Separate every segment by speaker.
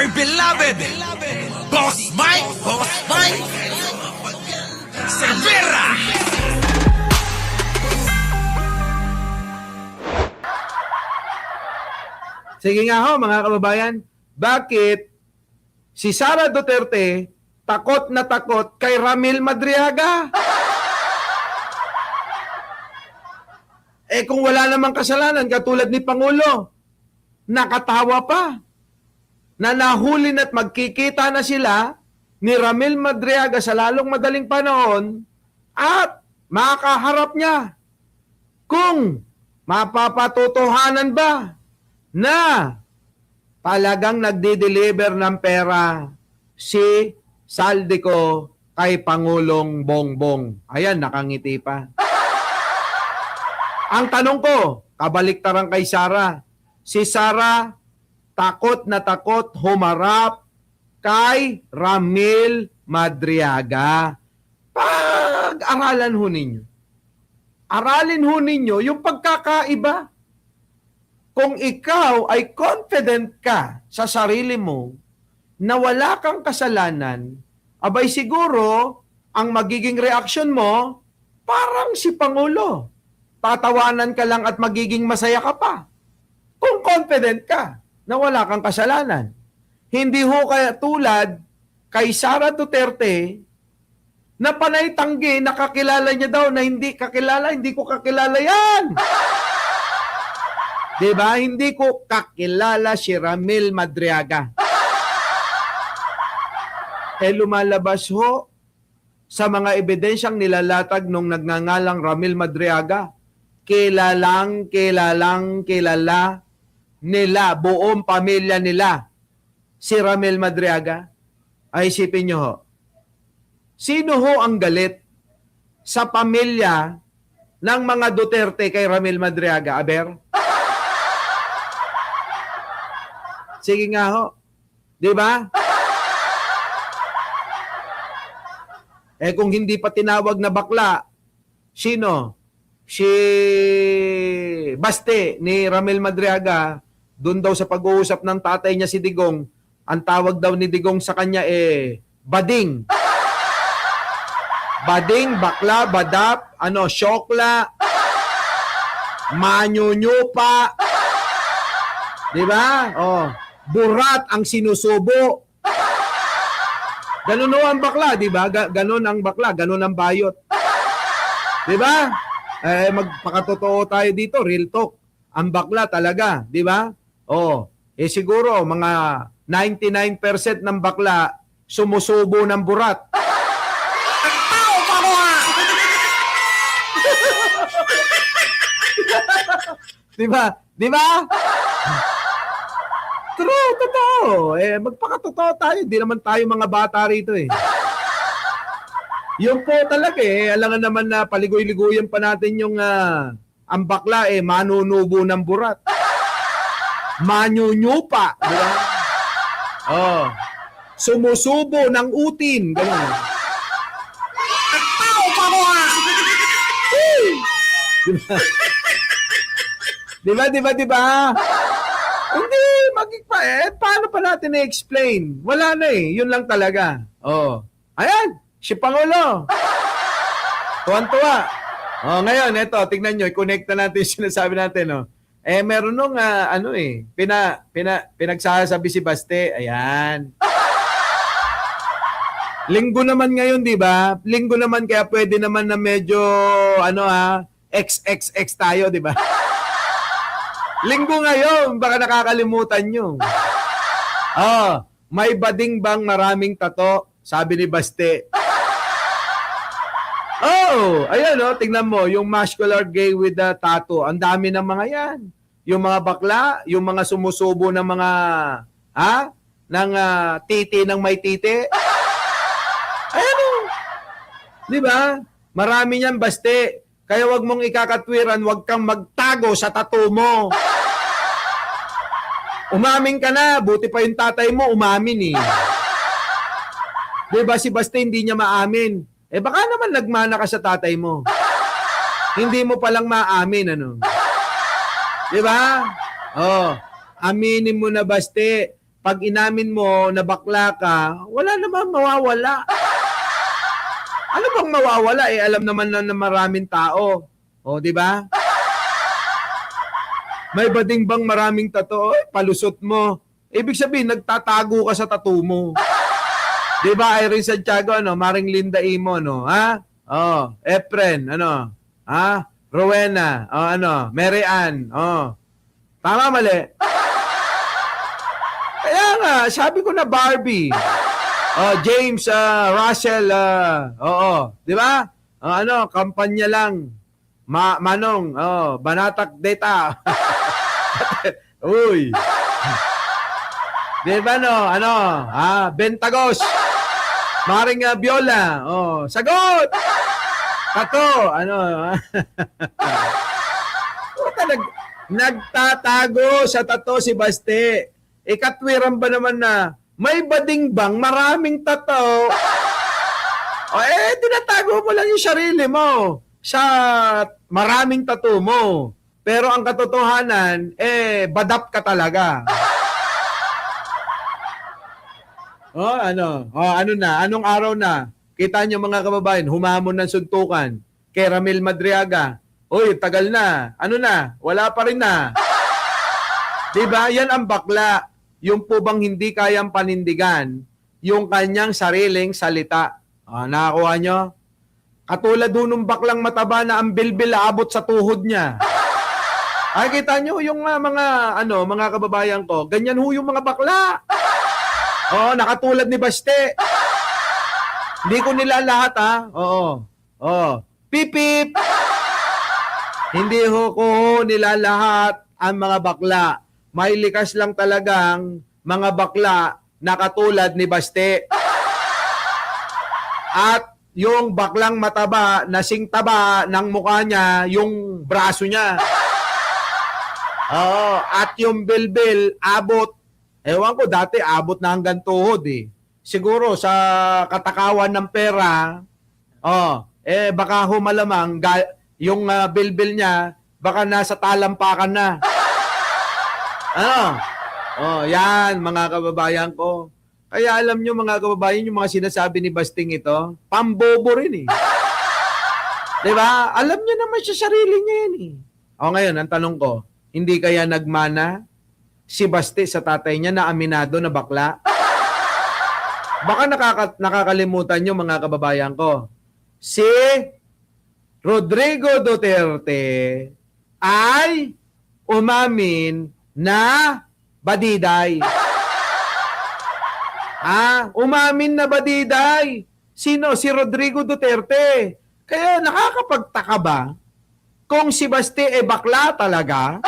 Speaker 1: dear beloved, Boss Mike, Cervera.
Speaker 2: Sige nga ho, mga kababayan, bakit si Sara Duterte takot na takot kay Ramil Madriaga? Kung wala namang kasalanan, katulad ni Pangulo, nakatawa pa na nahuli na't magkikita na sila ni Ramil Madriaga sa lalong madaling panahon at makaharap niya kung mapapatotohanan ba na talagang nagdi-deliver ng pera si Saldico kay Pangulong Bongbong. Ayan, nakangiti pa. Ang tanong ko, kabaliktaran kay Sara. Si Sara, takot na takot humarap kay Ramil Madriaga. Pag-aralan ho ninyo. Aralin ho ninyo yung pagkakaiba. Kung ikaw ay confident ka sa sarili mo na wala kang kasalanan, abay siguro ang magiging reaksyon mo parang si Pangulo. Tatawanan ka lang at magiging masaya ka pa. Kung confident ka na wala kang kasalanan. Hindi ho kaya tulad kay Sara Duterte na panay tanggi, nakakilala niya daw na hindi kakilala, hindi ko kakilala yan. Diba? Hindi ko kakilala si Ramil Madriaga. Lumalabas ho sa mga ebidensyang nilalatag nung nagngangalang Ramil Madriaga. Kilala nila, buong pamilya nila, si Ramil Madriaga. Ay, isipin nyo ho. Sino ho ang galit sa pamilya ng mga Duterte kay Ramil Madriaga, Aber? Sige nga ho. Di ba? Kung hindi pa tinawag na bakla, sino? Si Baste ni Ramil Madriaga, doon daw sa pag-uusap ng tatay niya si Digong, ang tawag daw ni Digong sa kanya bading. Bading, bakla, badap, syokla, manyunyupa. Di ba? Burat ang sinusubo. Ganun ang bakla, di ba? Ganun ang bakla, ganun ang bayot. Di ba? Magpakatotoo tayo dito, real talk. Ang bakla talaga, di ba? Siguro mga 99% ng bakla sumusubo ng burat. Di ba? Di ba? True, totoo. Magpakatotoo tayo. Di naman tayo mga bata rito Yung po talaga alangan naman na paligoy-ligoyan pa natin yung ang bakla manunubo ng burat. Manyunyupa. Diba? Sumusubo ng utin. Ganun. Diba? Hindi, paano pa natin i-explain? Wala na yun lang talaga. Ayan, si Pangulo. Tuwan-tuwa. Ngayon, eto, tignan nyo, i-connect na natin yung sinasabi natin, meron nung, pinagsasabi si Baste, ayan. Linggo naman ngayon, di ba? Linggo naman, kaya pwede naman na medyo, XXX tayo, di ba? Linggo ngayon, baka nakakalimutan nyo. May bading bang maraming tato? Sabi ni Baste. Ayan tingnan mo, yung muscular gay with the tattoo. Ang dami ng mga yan. Yung mga bakla, yung mga sumusubo ng mga, ng titi ng may titi. Ayan Di ba? Marami yan, Baste. Kaya wag mong ikakatwiran, wag kang magtago sa tattoo mo. Umamin ka na, buti pa yung tatay mo, umamin Diba si Baste hindi niya maamin? Baka naman nagmana ka sa tatay mo. Hindi mo palang maamin, Diba? Aminin mo na, Baste, pag inamin mo na bakla ka, wala naman mawawala. Ano bang mawawala? Alam naman na maraming tao. O, di ba? May bading bang maraming tattoo? Palusot mo. Ibig sabihin, nagtatago ka sa tattoo mo. Di ba, Irene Santiago, Maring Linda Imo, ha? Efren, ha? Rowena, Mary Ann, Tama, mali? Kaya nga, sabi ko na Barbie. James, Russell, di ba? Kampanya lang. Manong, Banatak Data. Uy. Di ba, Bentagos. Maring Viola. Sagot! Tato, nagtatago sa tato si Baste. Katwiran ba naman na may bading bang maraming tato? Tinatago mo lang yung sarili mo sa maraming tato mo. Pero ang katotohanan, badap ka talaga. Anong araw na? Kita niyo mga kababayan, humamon ng suntukan kay Ramil Madriaga. Uy, tagal na. Wala pa rin na. Diba? Yan ang bakla. Yung po bang hindi kayang panindigan yung kanyang sariling salita. Nakakuha nyo? Katulad nung baklang mataba na ang bilbil abot sa tuhod niya. Kita nyo yung mga kababayan ko, ganyan ho yung mga bakla. Nakatulad ni Baste. Hindi ko nila lahat, ha? Pipip! Hindi ko nila lahat ang mga bakla. May likas lang talagang mga bakla na katulad ni Baste. At yung baklang mataba, nasing taba ng mukha niya, yung braso niya. At yung bilbil, abot. Ewan ko, dati abot na hanggang tuhod eh. Siguro sa katakawan ng pera, baka humalamang yung bilbil niya, baka nasa talampakan na. Yan mga kababayan ko. Kaya alam nyo mga kababayan, yung mga sinasabi ni Basting ito, pambobo rin eh. Diba? Alam niya naman sa sarili niya yan eh. Ngayon, ang tanong ko, hindi kaya nagmana si Basti sa tatay niya na aminado na bakla? Baka nakakalimutan nyo mga kababayan ko. Si Rodrigo Duterte ay umamin na badiday. Umamin na badiday. Sino? Si Rodrigo Duterte. Kaya nakakapagtaka ba kung si Basti bakla talaga?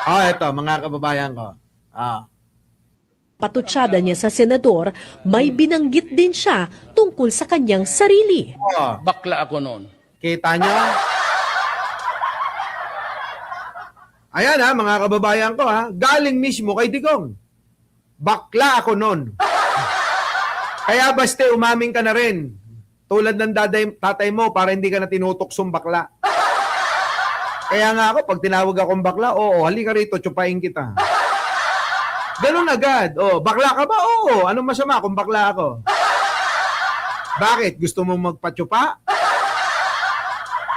Speaker 2: Ito mga kababayan ko.
Speaker 3: Patutsada niya sa senador, may binanggit din siya tungkol sa kanyang sarili.
Speaker 4: Bakla ako noon.
Speaker 2: Kita nyo? Ayan mga kababayan ko galing mismo kay Digong. Bakla ako noon. Kaya Baste, umamin ka na rin. Tulad ng tatay mo para hindi ka na tinutuksong bakla. Kaya nga ako, pag tinawag akong bakla, halika rito, tsupain kita. Ganun agad. Bakla ka ba? Oo. Anong masama kung bakla ako? Bakit? Gusto mong magpatsupa?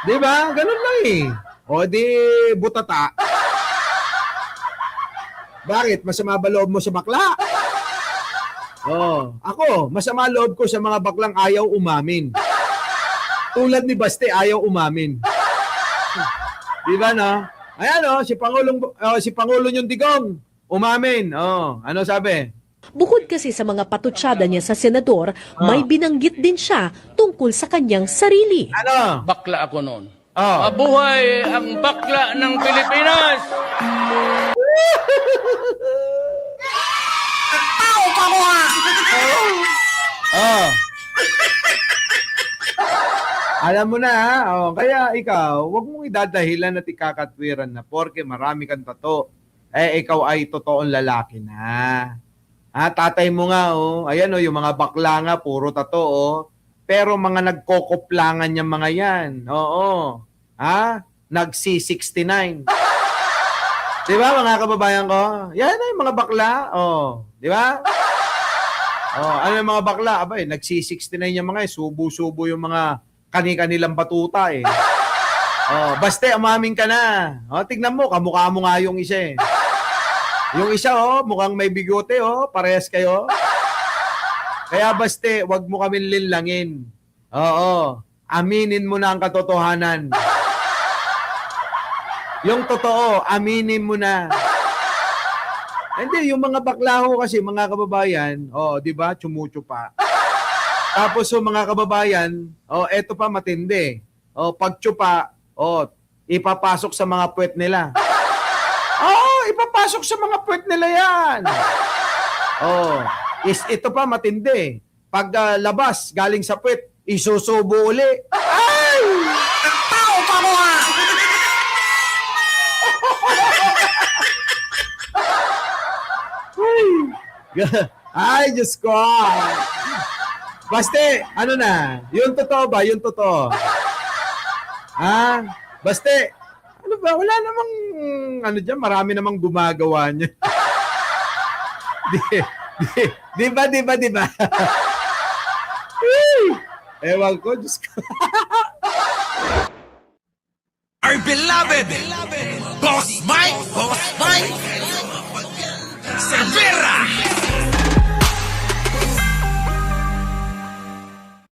Speaker 2: Di ba? Ganun lang eh. Di butata. Bakit? Masama ba loob mo sa bakla? Ako, masama loob ko sa mga baklang ayaw umamin. Tulad ni Baste, ayaw umamin. Di ba no? Ayan si Pangulong yung Digong. Umamin. Ano sabi?
Speaker 3: Bukod kasi sa mga patutsada niya sa senador, may binanggit din siya tungkol sa kanyang sarili.
Speaker 2: Ano?
Speaker 4: Bakla ako noon. Mabuhay ang bakla ng Pilipinas!
Speaker 2: Alam mo na kaya ikaw, wag mong idadahilan at ikakatwiran na porke marami kang tato. Ikaw ay totoong lalaki na. Tatay mo nga ayan yung mga bakla nga puro tato pero mga nagkokoplangan yung mga yan. Nag-C69. Di ba, mga kababayan ko? Yan ay mga bakla. Oh, di ba? Oh, ano yung mga bakla? Abay, nagsi-69 yung mga subo-subo yung mga kani-kanilang batuta eh. Oh, baste, umamin ka na. Oh, tignan mo, kamukha mo nga yung isa eh. Yung isa, oh, mukhang may bigote, oh, parehas kayo. Kaya baste, wag mo kami linlangin. Oo, aminin mo na ang katotohanan. Yung totoo, aminin mo na. Hindi, yung mga bakla ho kasi, mga kababayan, oh, di ba, tsumutsupa. Tapos yung mga kababayan, oh, eto pa matindi. Oh, pagtsupa, oh, ipapasok sa mga puwet nila. Oh, ipapasok sa mga puwet nila yan. Oh, ito pa matindi. Pag labas, galing sa puwet, isusubo uli. Ay!
Speaker 1: Tao ka mo ha!
Speaker 2: Ay, Diyos ko. Baste, ano na? Yung totoo ba? Yung totoo. Ha? Baste, ano ba? Wala namang, ano dyan, marami namang gumagawa niya. di ba? Ewan ko, Diyos ko.
Speaker 1: Our beloved Boss Mike! Boss Mike!